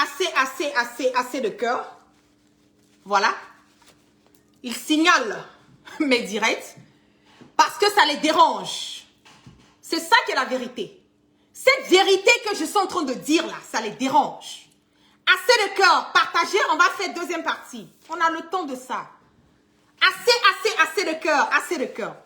assez de cœur. Voilà. Ils signalent mes directs parce que ça les dérange. C'est ça qui est la vérité. Cette vérité que je suis en train de dire là, ça les dérange. Assez de cœur, partagez, on va faire deuxième partie. On a le temps de ça. Assez de cœur, assez de cœur.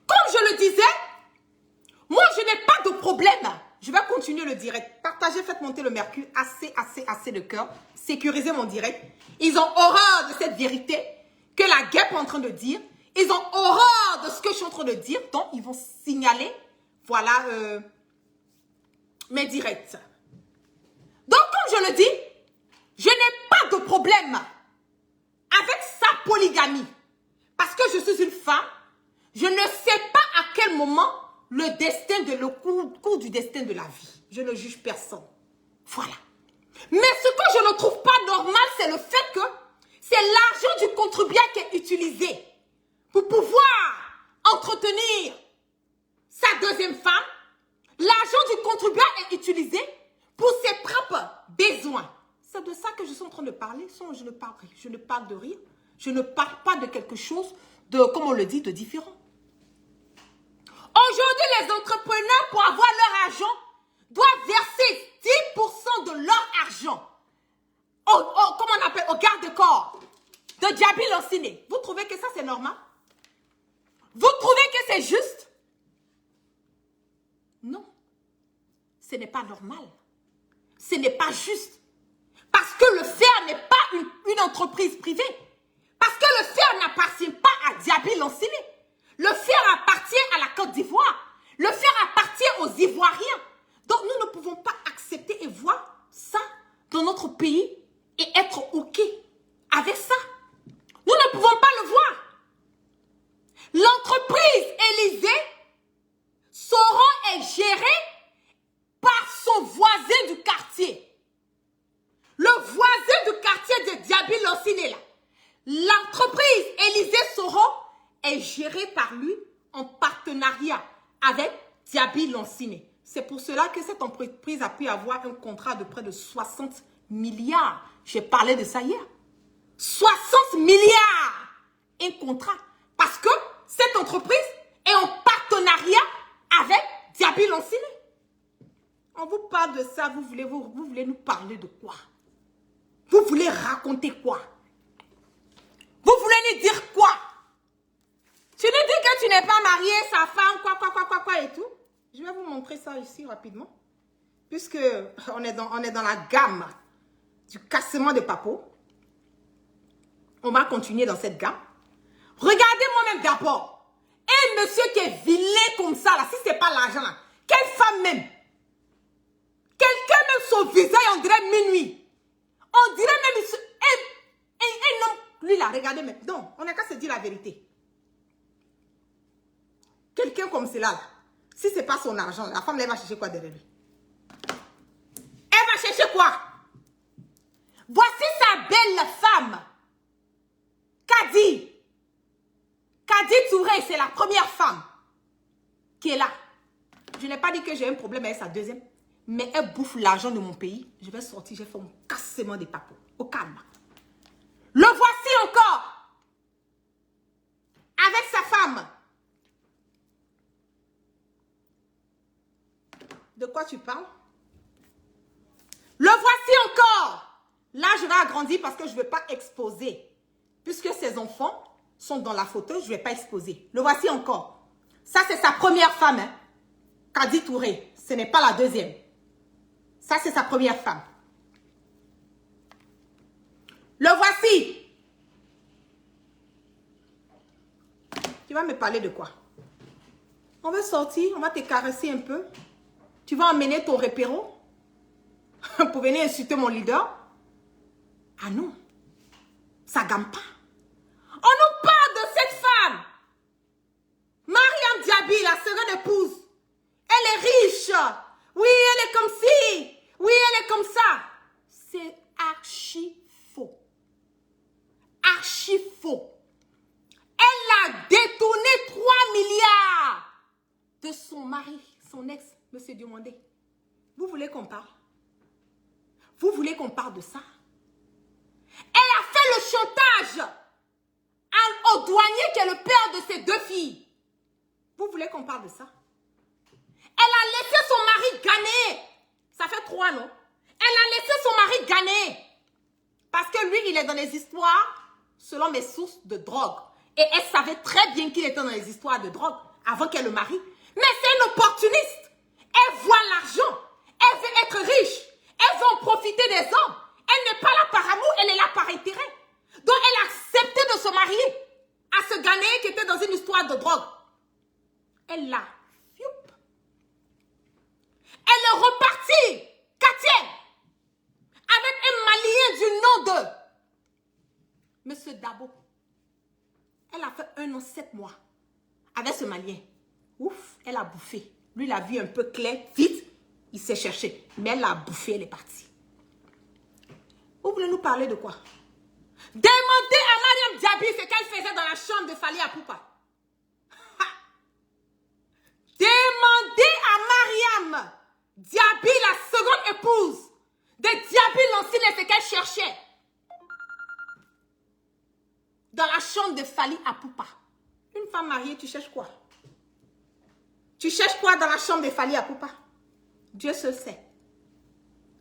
Comme je le disais, moi je n'ai pas de problème. Je vais continuer le direct. Partagez, faites monter le mercure. Assez de cœur. Sécurisez mon direct. Ils ont horreur de cette vérité que la guêpe est en train de dire. Ils ont horreur de ce que je suis en train de dire. Donc, ils vont signaler, voilà, mes directs. Donc, comme je le dis, je n'ai pas de problème avec sa polygamie. Parce que je suis une femme, je ne sais pas à quel moment le cours du destin de la vie. Je ne juge personne. Voilà. Mais ce que je ne trouve pas normal, c'est le fait que c'est l'argent du contribuable qui est utilisé pour pouvoir entretenir sa deuxième femme. L'argent du contribuable est utilisé pour ses propres besoins. C'est de ça que je suis en train de parler. Je ne parle de rien. Je ne parle pas de quelque chose de, comme on le dit, de différent. Aujourd'hui, les entrepreneurs, pour avoir leur argent, doivent verser 10% de leur argent comment on appelle, au garde-corps de Djaby Lanciné. Vous trouvez que ça, c'est normal? Vous trouvez que c'est juste? Non. Ce n'est pas normal. Ce n'est pas juste. Parce que le fer n'est pas une entreprise privée. Parce que le fer n'appartient pas à Djaby Lanciné. Le fer appartient à la Côte d'Ivoire. Le fer appartient aux Ivoiriens. Donc, nous ne pouvons pas accepter et voir ça dans notre pays et être OK avec ça. Nous ne pouvons pas le voir. L'entreprise Élysée, Sauron est gérée par son voisin du quartier. Le voisin du quartier de Djaby Lanciné, là. L'entreprise Élysée Sauron est gérée par lui en partenariat avec Djaby Lanciné. C'est pour cela que cette entreprise a pu avoir un contrat de près de 60 milliards. J'ai parlé de ça hier. 60 milliards, un contrat. Parce que cette entreprise est en partenariat avec Djaby Lanciné. On vous parle de ça, vous voulez nous parler de quoi? Vous voulez raconter quoi? Vous voulez nous dire quoi? Tu nous dis que tu n'es pas marié, sa femme, quoi et tout. Je vais vous montrer ça ici rapidement. Puisque on est dans la gamme du cassement de papeaux. On va continuer dans cette gamme. Regardez moi-même d'abord. Un monsieur qui est vilain comme ça, là, si ce n'est pas l'argent, là. Quelle femme même? Quelqu'un même son visage, on dirait minuit. On dirait même un homme. Lui là, regardez même. Non, on n'a qu'à se dire la vérité. Quelqu'un comme cela, là, si ce n'est pas son argent, la femme, elle va chercher quoi derrière lui? Elle va chercher quoi? Voici sa belle femme. Kadi. Kadi Touré, c'est la première femme qui est là. Je n'ai pas dit que j'ai un problème avec sa deuxième, mais elle bouffe l'argent de mon pays. Je vais sortir, je vais faire mon cassement des papeaux. Au calme. Le voici encore. Avec sa femme. De quoi tu parles? Le voici encore. Là, je vais agrandir parce que je ne vais pas exposer. Puisque ses enfants sont dans la photo, je ne vais pas exposer. Le voici encore. Ça, c'est sa première femme. Hein? Kadi Touré. Ce n'est pas la deuxième. Ça, c'est sa première femme. Le voici. Tu vas me parler de quoi? On va sortir, on va te caresser un peu. Tu vas emmener ton répéro pour venir insulter mon leader? Ah non, ça ne gamme pas. On nous parle de cette femme. Mariam Djaby, la seconde épouse. Elle est riche. Oui, elle est comme ci. Oui, elle est comme ça. C'est archi faux. Archi faux. Elle a détourné 3 milliards de son mari, son ex, M. Diomandé. Vous voulez qu'on parle? Vous voulez qu'on parle de ça? Elle a fait le chantage au douanier qui est le père de ses 2 filles. Vous voulez qu'on parle de ça? Elle a laissé son mari gagner. Ça fait 3, non? Elle a laissé son mari gagner. Parce que lui, il est dans les histoires, selon mes sources, de drogue. Et elle savait très bien qu'il était dans les histoires de drogue avant qu'elle le marie. Mais c'est une opportuniste. Elle voit l'argent. Elle veut être riche. Elle veut en profiter des hommes. Elle n'est pas là par amour, elle est là par intérêt. Donc elle a accepté de se marier à ce Ghanéen qui était dans une histoire de drogue. Elle l'a. Elle est repartie, Katienne, avec un Malien du nom de Monsieur Dabo. Elle a fait 1 an, 7 mois avec ce Malien. Ouf, elle a bouffé. Lui, il a vu un peu clair, vite, il s'est cherché. Mais elle a bouffé, elle est partie. Vous voulez nous parler de quoi? Demandez à Mariam Diaby ce qu'elle faisait dans la chambre de Fally Apupa. Demandez à Mariam Diaby, la seconde épouse de Diaby Lansine, ce qu'elle cherchait dans la chambre de Fally Apupa. Une femme mariée, tu cherches quoi? Tu cherches quoi dans la chambre de Fally Apupa? Dieu seul sait.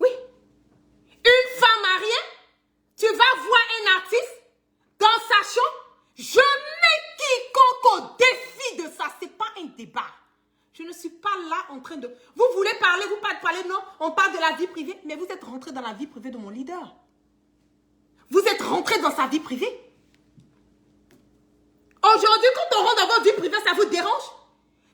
Oui. Une femme mariée, tu vas voir un artiste dans sa chambre. Je mets quiconque au défi de ça. Ce n'est pas un débat. Je ne suis pas là en train de... Vous voulez parler, vous pas de parler, non? On parle de la vie privée, mais vous êtes rentré dans la vie privée de mon leader. Vous êtes rentré dans sa vie privée. Aujourd'hui, quand on rentre dans votre vie privée, ça vous dérange?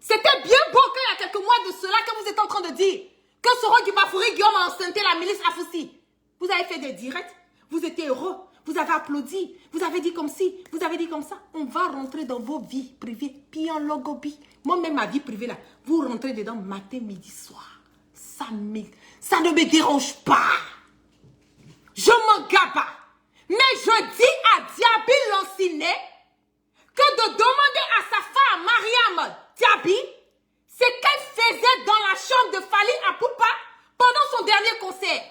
C'était bien beau qu'il y a quelques mois de cela que vous êtes en train de dire que Soro Guibafouri Guillaume a enceinté la milice Afoussi. Vous avez fait des directs, vous étiez heureux, vous avez applaudi, vous avez dit comme ci, vous avez dit comme ça. On va rentrer dans vos vies privées, puis en logobi. Moi-même, ma vie privée, là, vous rentrez dedans matin, midi, soir. Ça ne me dérange pas. Je m'en gaba. Mais je dis à Diaby Lansine que de demander à sa femme, Mariam Diaby, ce qu'elle faisait dans la chambre de Fally Apupa pendant son dernier concert.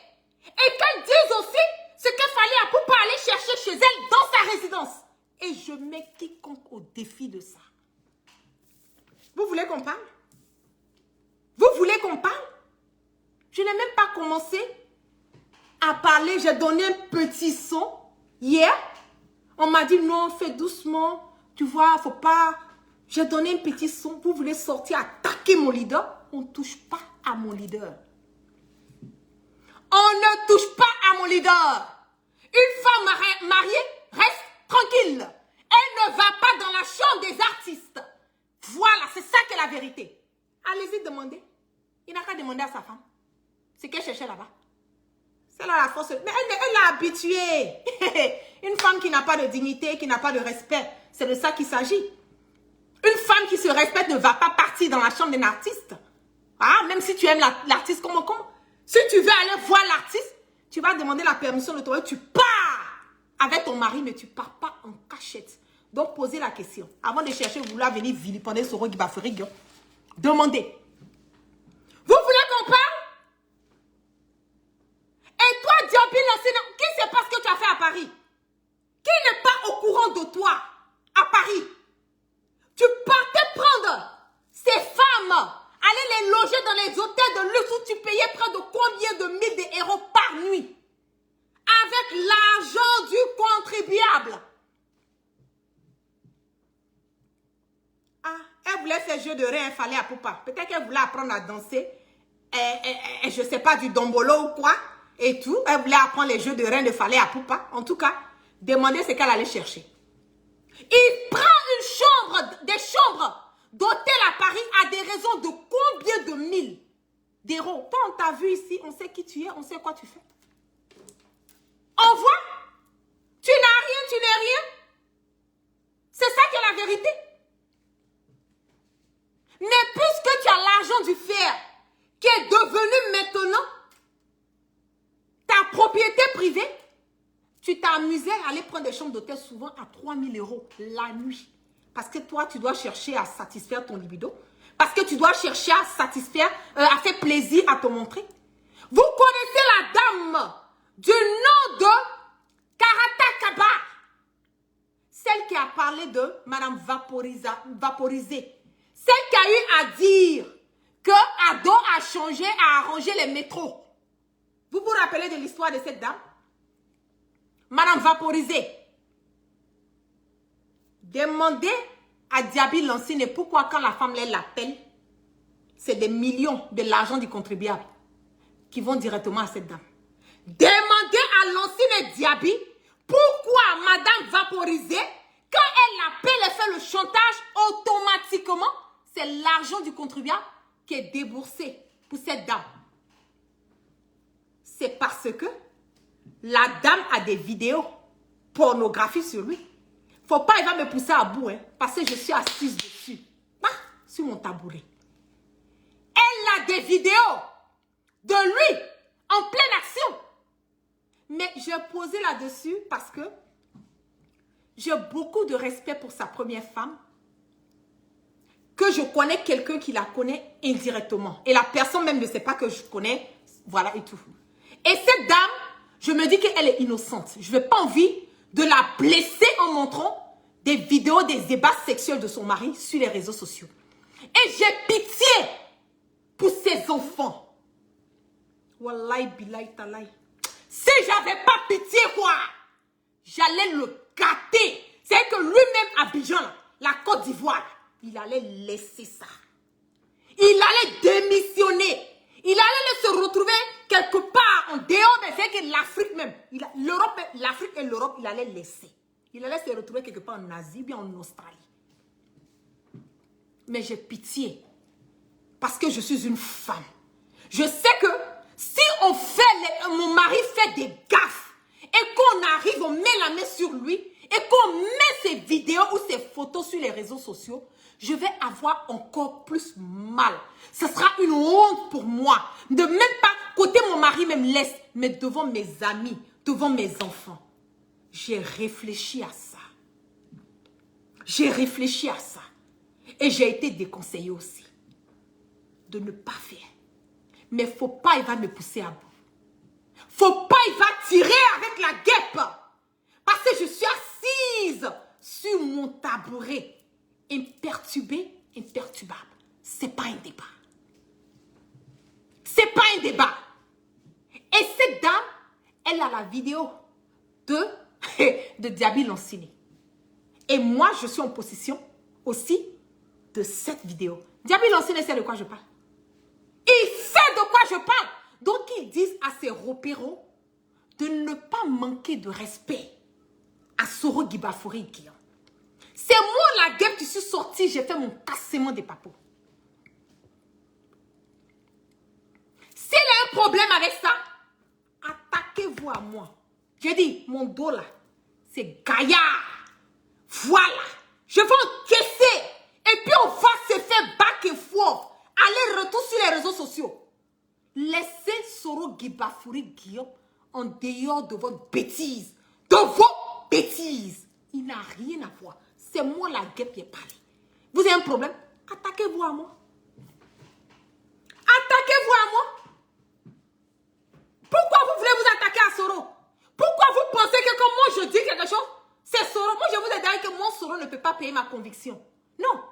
Et qu'elle dise aussi ce que Fally Apupa allait chercher chez elle dans sa résidence. Et je mets quiconque au défi de ça. Vous voulez qu'on parle? Vous voulez qu'on parle? Je n'ai même pas commencé à parler. J'ai donné un petit son hier. On m'a dit non, fais doucement. Tu vois, faut pas... J'ai donné un petit son. Vous voulez sortir, attaquer mon leader? On ne touche pas à mon leader. On ne touche pas à mon leader. Une femme mariée reste tranquille. Elle ne va pas dans la chambre des artistes. Voilà, c'est ça qui est la vérité. Allez-y demander. Il n'a qu'à demander à sa femme. C'est qu'elle cherchait là-bas. C'est là la force. Mais elle l'a habituée. Une femme qui n'a pas de dignité, qui n'a pas de respect. C'est de ça qu'il s'agit. Une femme qui se respecte ne va pas partir dans la chambre d'un artiste. Ah, même si tu aimes l'artiste comme. Si tu veux aller voir l'artiste, tu vas demander la permission de toi. Tu pars avec ton mari, mais tu ne pars pas en cachette. Donc, posez la question. Avant de chercher, vouloir venir vilipender Soro Guibafouri, demandez. Vous voulez qu'on parle? Et toi, Diaby Lansine, qu'est-ce qui se passe que tu as fait à Paris? Qui n'est pas au courant de toi à Paris? Tu partais prendre ces femmes, aller les loger dans les hôtels de luxe où tu payais près de combien de milliers d'euros par nuit? Avec l'argent du contribuable. Ah, elle voulait faire jeu de rein, Fally Apupa. Peut-être qu'elle voulait apprendre à danser. Je ne sais pas, du dombolo ou quoi. Et tout. Elle voulait apprendre les jeux de rein de Fally Apupa. En tout cas, demandez ce qu'elle allait chercher. Il prend des chambres d'hôtel à Paris à des raisons de combien de mille d'euros. Toi, on t'a vu ici, on sait qui tu es, on sait quoi tu fais. On voit? Tu n'as rien, tu n'es rien. C'est ça qui est la vérité. Mais puisque tu as l'argent du fer qui est devenu maintenant ta propriété privée, tu t'amusais à aller prendre des chambres d'hôtel souvent à 3 000 € la nuit. Parce que toi, tu dois chercher à satisfaire ton libido. Parce que tu dois chercher à satisfaire, à faire plaisir à te montrer. Vous connaissez la dame parler de Madame Vaporisée. Celle qui a eu à dire que Ado a changé, a arrangé les métros. Vous vous rappelez de l'histoire de cette dame? Madame Vaporisée. Demandez à Diaby Lansine pourquoi quand la femme l'appelle, c'est des millions de l'argent du contribuable qui vont directement à cette dame. Demandez à Lansine Diaby pourquoi Madame Vaporisée, quand elle l'appelle, elle fait le chantage automatiquement, c'est l'argent du contribuable qui est déboursé pour cette dame. C'est parce que la dame a des vidéos pornographiques sur lui. Faut pas, il va me pousser à bout, hein, parce que je suis assise dessus. Sur mon tabouret. Elle a des vidéos de lui en pleine action. Mais j'ai posé là-dessus parce que j'ai beaucoup de respect pour sa première femme. Que je connais quelqu'un qui la connaît indirectement. Et la personne même ne sait pas que je connais. Voilà et tout. Et cette dame, je me dis qu'elle est innocente. Je n'ai pas envie de la blesser en montrant des vidéos des débats sexuels de son mari sur les réseaux sociaux. Et j'ai pitié pour ses enfants. Wallahi billahi talahi. Si j'avais pas pitié, quoi, j'allais le gâter. C'est que lui-même, Abidjan, la Côte d'Ivoire, il allait laisser ça. Il allait démissionner. Il allait se retrouver quelque part en dehors, mais c'est que l'Afrique même, l'Afrique et l'Europe, il allait laisser. Il allait se retrouver quelque part en Asie, bien en Australie. Mais j'ai pitié. Parce que je suis une femme. Je sais que si on fait, mon mari fait des gaffes et qu'on arrive, on met la main sur lui et qu'on met ses vidéos ou ses photos sur les réseaux sociaux, je vais avoir encore plus mal. Ce sera une honte pour moi de même pas côté mon mari même laisse, mais devant mes amis, devant mes enfants. J'ai réfléchi à ça. J'ai réfléchi à ça. Et j'ai été déconseillée aussi de ne pas faire. Mais faut pas, il va me pousser à bout. Faut pas, il va tirer avec la guêpe. Parce que je suis assise sur mon tabouret. Imperturbée, imperturbable. C'est pas un débat. C'est pas un débat. Et cette dame, elle a la vidéo de Diaby Lansine. Et moi, je suis en possession aussi de cette vidéo. Diaby Lansine sait de quoi je parle. Il sait de quoi je parle. Donc, ils disent à ces repéros de ne pas manquer de respect à Soro Guibafouri Guillaume. C'est moi la guêpe qui suis sortie, j'ai fait mon cassement des papos. S'il a un problème avec ça, attaquez-vous à moi. Je dis, mon dos là, c'est gaillard. Voilà. Je vais encaisser. Et puis on va se faire back and forth. Aller-retour sur les réseaux sociaux. Laissez Soro Guibafouri Guillaume en dehors de votre bêtise. De vos bêtises. Il n'a rien à voir. C'est moi la guêpe qui ai parlé. Vous avez un problème? Attaquez-vous à moi. Attaquez-vous à moi. Pourquoi vous voulez vous attaquer à Soro? Pourquoi vous pensez que quand moi je dis quelque chose, c'est Soro? Moi je vous ai dit que mon Soro ne peut pas payer ma conviction. Non.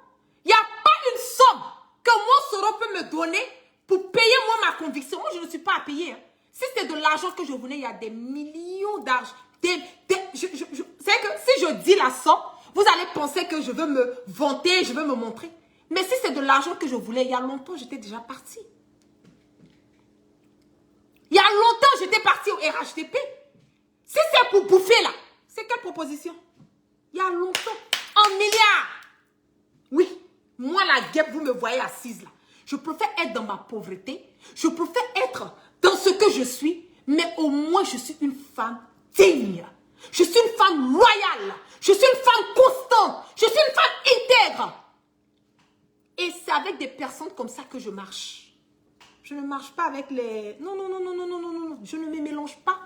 Il n'y a pas une somme que mon Soro peut me donner pour payer moi ma conviction. Moi je ne suis pas à payer. Hein. Si c'est de l'argent que je voulais, il y a des millions d'argent. C'est que si je dis la somme, vous allez penser que je veux me vanter, je veux me montrer. Mais si c'est de l'argent que je voulais, il y a longtemps, j'étais déjà partie. Il y a longtemps, j'étais partie au RHDP. Si c'est pour bouffer là, c'est quelle proposition? Il y a longtemps, en milliards. Oui, moi la guêpe, vous me voyez assise là. Je préfère être dans ma pauvreté. Je préfère être dans ce que je suis. Mais au moins, je suis une femme digne. Je suis une femme loyale. Je suis une femme constante. Je suis une femme intègre. Et c'est avec des personnes comme ça que je marche. Je ne marche pas avec les... Non, non, non, non, non, non, non, non. Je ne me mélange pas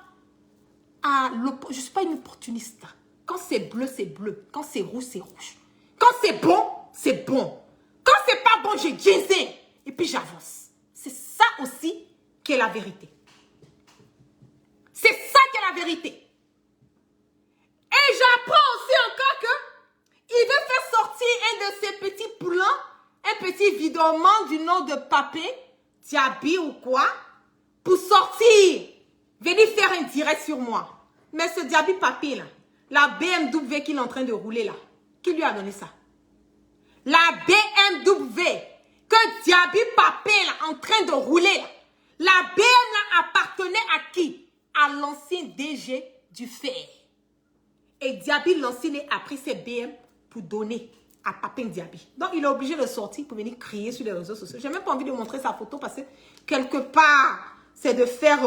à l'opportuniste. Je ne suis pas une opportuniste. Quand c'est bleu, c'est bleu. Quand c'est rouge, c'est rouge. Quand c'est bon, c'est bon. Quand c'est pas bon, j'ai diésé. Et puis j'avance. C'est ça aussi qui est la vérité. C'est ça qui est la vérité. Et j'apprends aussi encore que petit vidéoman du nom de Papé, Diaby ou quoi, pour sortir, venir faire un direct sur moi. Mais ce Diaby Papé là, la BMW qu'il est en train de rouler là, qui lui a donné ça? La BMW que Diaby Papé là, en train de rouler là, la BM là appartenait à qui? À l'ancien DG du fer. Et Diaby Lancine a pris ses BM pour donner à Papin Diaby. Donc, il est obligé de sortir pour venir crier sur les réseaux sociaux. Je n'ai même pas envie de montrer sa photo parce que, quelque part, c'est de faire,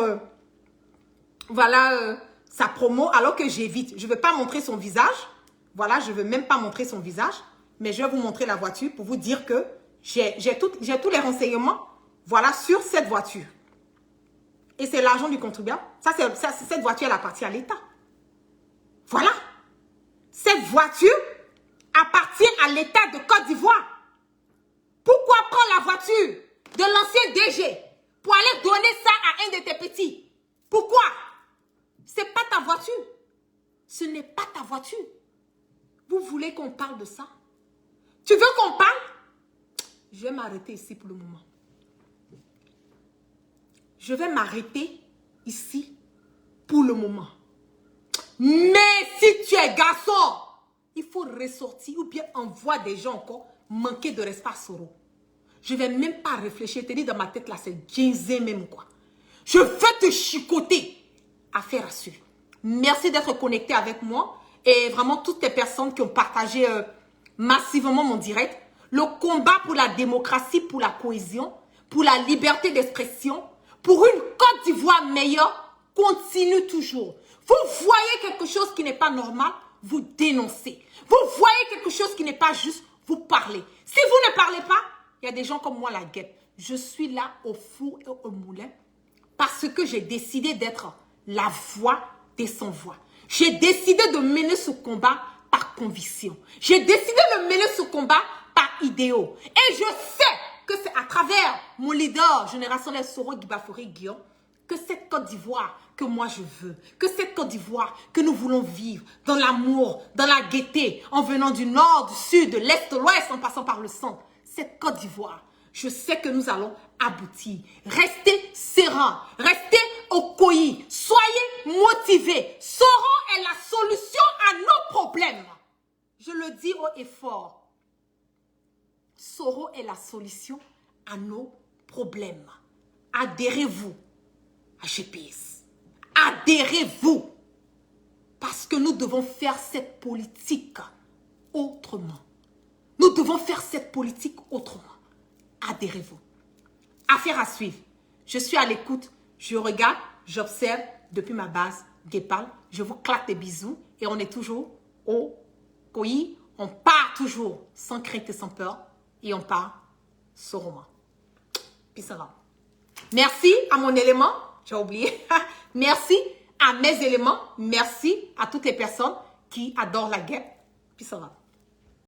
sa promo, alors que j'évite. Je ne veux pas montrer son visage. Voilà, je ne veux même pas montrer son visage. Mais je vais vous montrer la voiture pour vous dire que j'ai tous les renseignements, voilà, sur cette voiture. Et c'est l'argent du contribuable. Cette voiture, elle appartient à l'État. Voilà. Cette voiture appartient à l'État de Côte d'Ivoire. Pourquoi prendre la voiture de l'ancien DG pour aller donner ça à un de tes petits? Pourquoi? C'est pas ta voiture. Ce n'est pas ta voiture. Vous voulez qu'on parle de ça? Tu veux qu'on parle? Je vais m'arrêter ici pour le moment. Je vais m'arrêter ici pour le moment. Mais si tu es garçon, il faut ressortir ou bien envoie des gens encore manquer de respect à Soro. Je ne vais même pas réfléchir. Te dis dans ma tête là, c'est ginzé même quoi. Je vais te chicoter. Affaire à suivre. Merci d'être connecté avec moi. Et vraiment toutes les personnes qui ont partagé massivement mon direct. Le combat pour la démocratie, pour la cohésion, pour la liberté d'expression, pour une Côte d'Ivoire meilleure, continue toujours. Vous voyez quelque chose qui n'est pas normal, vous dénoncez. Vous voyez quelque chose qui n'est pas juste, vous parlez. Si vous ne parlez pas, il y a des gens comme moi, la guêpe. Je suis là au four et au moulin parce que j'ai décidé d'être la voix des sans-voix. J'ai décidé de mener ce combat par conviction. J'ai décidé de mener ce combat par idéaux. Et je sais que c'est à travers mon leader générationnel Soro Guibafori Guillaume que cette Côte d'Ivoire que moi je veux, que cette Côte d'Ivoire que nous voulons vivre dans l'amour, dans la gaieté, en venant du nord, du sud, de l'est, de l'ouest, en passant par le centre. Cette Côte d'Ivoire, je sais que nous allons aboutir. Restez sereins, restez au coï, soyez motivés. Soro est la solution à nos problèmes. Je le dis haut et fort. Soro est la solution à nos problèmes. Adhérez-vous à GPS. Adhérez-vous. Parce que nous devons faire cette politique autrement. Nous devons faire cette politique autrement. Adhérez-vous. Affaire à suivre. Je suis à l'écoute. Je regarde, j'observe depuis ma base Guépal. Je vous claque des bisous. Et on est toujours au coï. On part toujours sans crainte et sans peur. Et on part Soroma. Peace and love. Merci à mon élément. J'ai oublié. Merci à mes éléments. Merci à toutes les personnes qui adorent la guerre. Peace and love.